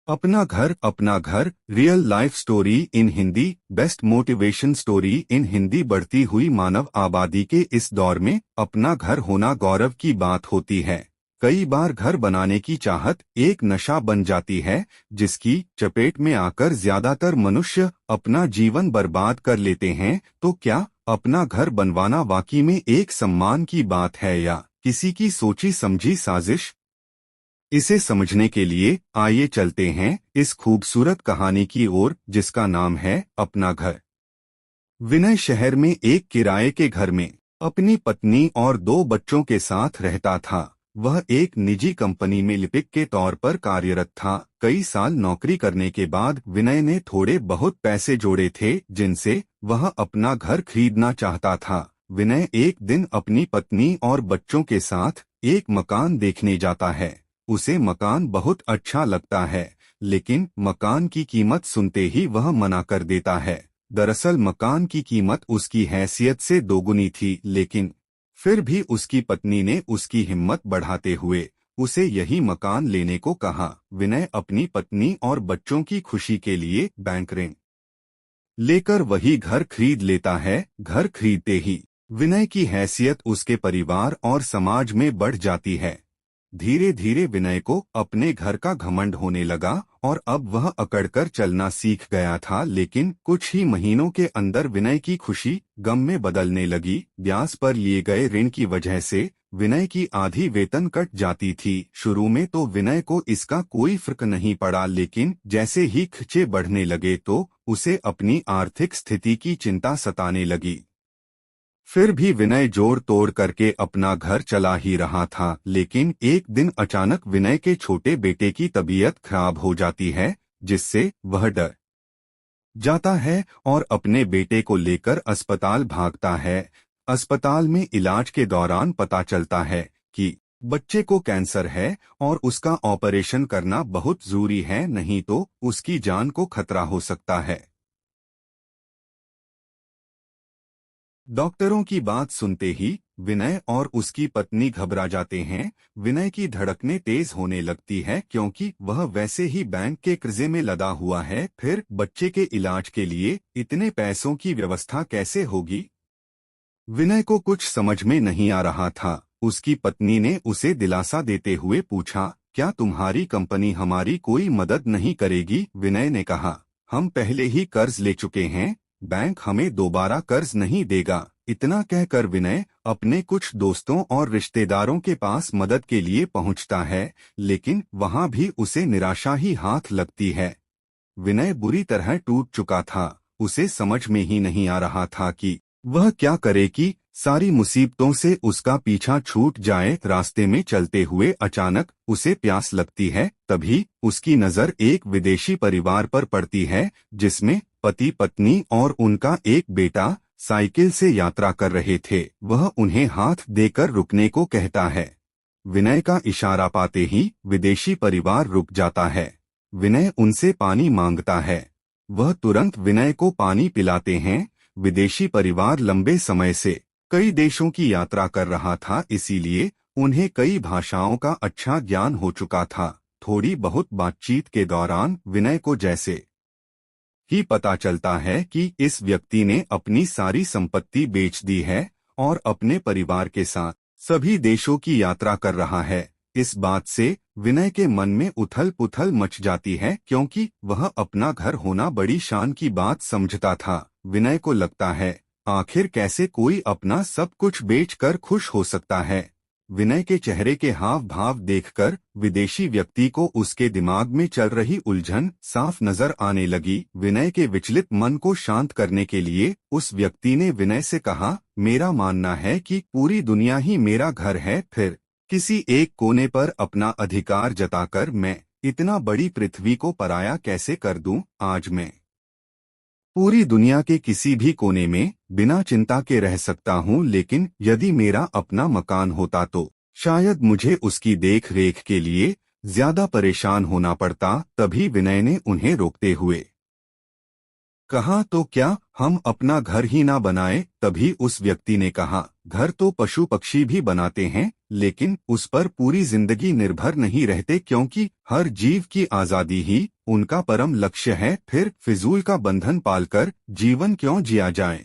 अपना घर real life story in Hindi. Best motivation story in Hindi. बढ़ती हुई मानव आबादी के इस दौर में अपना घर होना गौरव की बात होती है। कई बार घर बनाने की चाहत एक नशा बन जाती है, जिसकी चपेट में आकर ज्यादातर मनुष्य अपना जीवन बर्बाद कर लेते हैं। तो क्या अपना घर बनवाना वाकई में एक सम्मान की बात है या किसी की सोची समझी साजिश? इसे समझने के लिए आइए चलते हैं इस खूबसूरत कहानी की ओर, जिसका नाम है अपना घर। विनय शहर में एक किराए के घर में अपनी पत्नी और 2 बच्चों के साथ रहता था। वह एक निजी कंपनी में लिपिक के तौर पर कार्यरत था। कई साल नौकरी करने के बाद विनय ने थोड़े बहुत पैसे जोड़े थे, जिनसे वह अपना घर खरीदना चाहता था। विनय एक दिन अपनी पत्नी और बच्चों के साथ एक मकान देखने जाता है। उसे मकान बहुत अच्छा लगता है, लेकिन मकान की कीमत सुनते ही वह मना कर देता है। दरअसल मकान की कीमत उसकी हैसियत से दोगुनी थी, लेकिन फिर भी उसकी पत्नी ने उसकी हिम्मत बढ़ाते हुए उसे यही मकान लेने को कहा। विनय अपनी पत्नी और बच्चों की खुशी के लिए बैंक ऋण लेकर वही घर खरीद लेता है। घर खरीदते ही विनय की हैसियत उसके परिवार और समाज में बढ़ जाती है। धीरे धीरे विनय को अपने घर का घमंड होने लगा और अब वह अकड़कर चलना सीख गया था। लेकिन कुछ ही महीनों के अंदर विनय की खुशी गम में बदलने लगी। ब्याज पर लिए गए ऋण की वजह से विनय की आधी वेतन कट जाती थी। शुरू में तो विनय को इसका कोई फर्क नहीं पड़ा, लेकिन जैसे ही खर्चे बढ़ने लगे तो उसे अपनी आर्थिक स्थिति की चिंता सताने लगी। फिर भी विनय जोड़ तोड़ करके अपना घर चला ही रहा था। लेकिन एक दिन अचानक विनय के छोटे बेटे की तबीयत खराब हो जाती है, जिससे वह डर जाता है और अपने बेटे को लेकर अस्पताल भागता है। अस्पताल में इलाज के दौरान पता चलता है कि बच्चे को कैंसर है और उसका ऑपरेशन करना बहुत जरूरी है, नहीं तो उसकी जान को खतरा हो सकता है। डॉक्टरों की बात सुनते ही विनय और उसकी पत्नी घबरा जाते हैं। विनय की धड़कनें तेज होने लगती है, क्योंकि वह वैसे ही बैंक के कर्जे में लदा हुआ है। फिर बच्चे के इलाज के लिए इतने पैसों की व्यवस्था कैसे होगी? विनय को कुछ समझ में नहीं आ रहा था। उसकी पत्नी ने उसे दिलासा देते हुए पूछा, क्या तुम्हारी कंपनी हमारी कोई मदद नहीं करेगी? विनय ने कहा, हम पहले ही कर्ज ले चुके हैं, बैंक हमें दोबारा कर्ज नहीं देगा। इतना कहकर विनय अपने कुछ दोस्तों और रिश्तेदारों के पास मदद के लिए पहुंचता है, लेकिन वहां भी उसे निराशा ही हाथ लगती है। विनय बुरी तरह टूट चुका था। उसे समझ में ही नहीं आ रहा था कि वह क्या करे कि सारी मुसीबतों से उसका पीछा छूट जाए। रास्ते में चलते हुए अचानक उसे प्यास लगती है। तभी उसकी नज़र एक विदेशी परिवार पर पड़ती है, जिसमें पति पत्नी और उनका एक बेटा साइकिल से यात्रा कर रहे थे। वह उन्हें हाथ देकर रुकने को कहता है। विनय का इशारा पाते ही विदेशी परिवार रुक जाता है। विनय उनसे पानी मांगता है। वह तुरंत विनय को पानी पिलाते हैं। विदेशी परिवार लंबे समय से कई देशों की यात्रा कर रहा था, इसीलिए उन्हें कई भाषाओं का अच्छा ज्ञान हो चुका था। थोड़ी बहुत बातचीत के दौरान विनय को जैसे ही पता चलता है कि इस व्यक्ति ने अपनी सारी संपत्ति बेच दी है और अपने परिवार के साथ सभी देशों की यात्रा कर रहा है। इस बात से विनय के मन में उथल पुथल मच जाती है, क्योंकि वह अपना घर होना बड़ी शान की बात समझता था। विनय को लगता है, आखिर कैसे कोई अपना सब कुछ बेचकर खुश हो सकता है। विनय के चेहरे के हाव भाव देखकर विदेशी व्यक्ति को उसके दिमाग में चल रही उलझन साफ नजर आने लगी। विनय के विचलित मन को शांत करने के लिए उस व्यक्ति ने विनय से कहा, मेरा मानना है कि पूरी दुनिया ही मेरा घर है, फिर किसी एक कोने पर अपना अधिकार जताकर मैं इतना बड़ी पृथ्वी को पराया कैसे कर दूं? आज मैं पूरी दुनिया के किसी भी कोने में बिना चिंता के रह सकता हूँ, लेकिन यदि मेरा अपना मकान होता तो शायद मुझे उसकी देख रेख के लिए ज्यादा परेशान होना पड़ता। तभी विनय ने उन्हें रोकते हुए कहा, तो क्या हम अपना घर ही ना बनाए? तभी उस व्यक्ति ने कहा, घर तो पशु पक्षी भी बनाते हैं, लेकिन उस पर पूरी जिंदगी निर्भर नहीं रहते, क्योंकि हर जीव की आज़ादी ही उनका परम लक्ष्य है। फिर फिजूल का बंधन पालकर जीवन क्यों जिया जाए?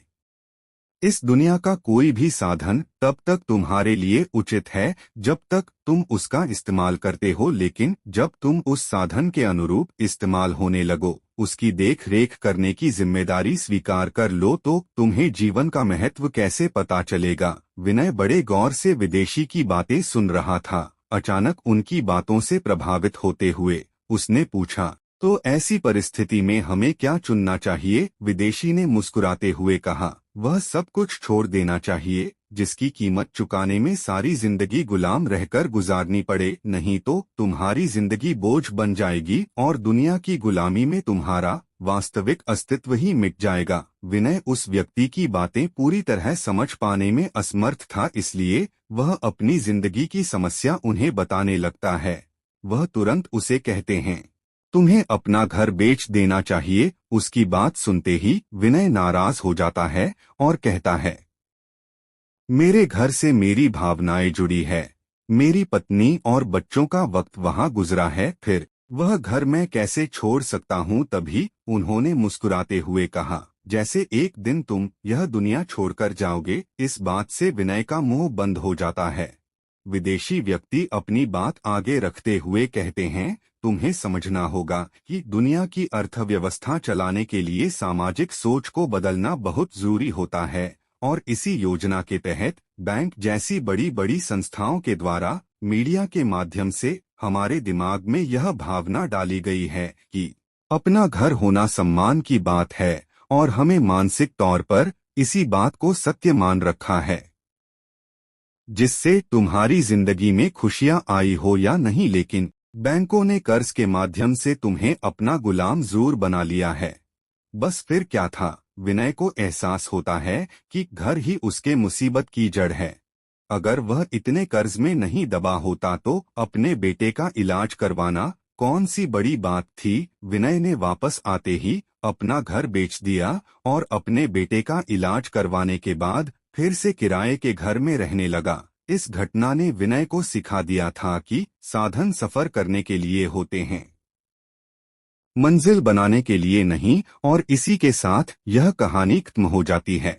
इस दुनिया का कोई भी साधन तब तक तुम्हारे लिए उचित है जब तक तुम उसका इस्तेमाल करते हो, लेकिन जब तुम उस साधन के अनुरूप इस्तेमाल होने लगो, उसकी देख रेख करने की जिम्मेदारी स्वीकार कर लो, तो तुम्हें जीवन का महत्व कैसे पता चलेगा? विनय बड़े गौर से विदेशी की बातें सुन रहा था। अचानक उनकी बातों से प्रभावित होते हुए उसने पूछा, तो ऐसी परिस्थिति में हमें क्या चुनना चाहिए? विदेशी ने मुस्कुराते हुए कहा, वह सब कुछ छोड़ देना चाहिए जिसकी कीमत चुकाने में सारी जिंदगी गुलाम रहकर गुजारनी पड़े, नहीं तो तुम्हारी जिंदगी बोझ बन जाएगी और दुनिया की गुलामी में तुम्हारा वास्तविक अस्तित्व ही मिट जाएगा। विनय उस व्यक्ति की बातें पूरी तरह समझ पाने में असमर्थ था, इसलिए वह अपनी जिंदगी की समस्या उन्हें बताने लगता है। वह तुरंत उसे कहते हैं, तुम्हें अपना घर बेच देना चाहिए। उसकी बात सुनते ही विनय नाराज हो जाता है और कहता है, मेरे घर से मेरी भावनाएं जुड़ी है, मेरी पत्नी और बच्चों का वक्त वहां गुजरा है, फिर वह घर मैं कैसे छोड़ सकता हूं? तभी उन्होंने मुस्कुराते हुए कहा, जैसे एक दिन तुम यह दुनिया छोड़कर जाओगे। इस बात से विनय का मुंह बंद हो जाता है। विदेशी व्यक्ति अपनी बात आगे रखते हुए कहते हैं, तुम्हें समझना होगा कि दुनिया की अर्थव्यवस्था चलाने के लिए सामाजिक सोच को बदलना बहुत जरूरी होता है, और इसी योजना के तहत बैंक जैसी बड़ी बड़ी संस्थाओं के द्वारा मीडिया के माध्यम से हमारे दिमाग में यह भावना डाली गई है कि अपना घर होना सम्मान की बात है, और हमें मानसिक तौर पर इसी बात को सत्य मान रखा है, जिससे तुम्हारी जिंदगी में खुशियां आई हो या नहीं, लेकिन बैंकों ने कर्ज के माध्यम से तुम्हें अपना गुलाम जरूर बना लिया है। बस फिर क्या था? विनय को एहसास होता है कि घर ही उसके मुसीबत की जड़ है। अगर वह इतने कर्ज में नहीं दबा होता तो अपने बेटे का इलाज करवाना कौन सी बड़ी बात थी? विनय ने वापस आते ही अपना घर बेच दिया और अपने बेटे का इलाज करवाने के बाद फिर से किराए के घर में रहने लगा। इस घटना ने विनय को सिखा दिया था कि साधन सफर करने के लिए होते हैं, मंजिल बनाने के लिए नहीं। और इसी के साथ यह कहानी खत्म हो जाती है।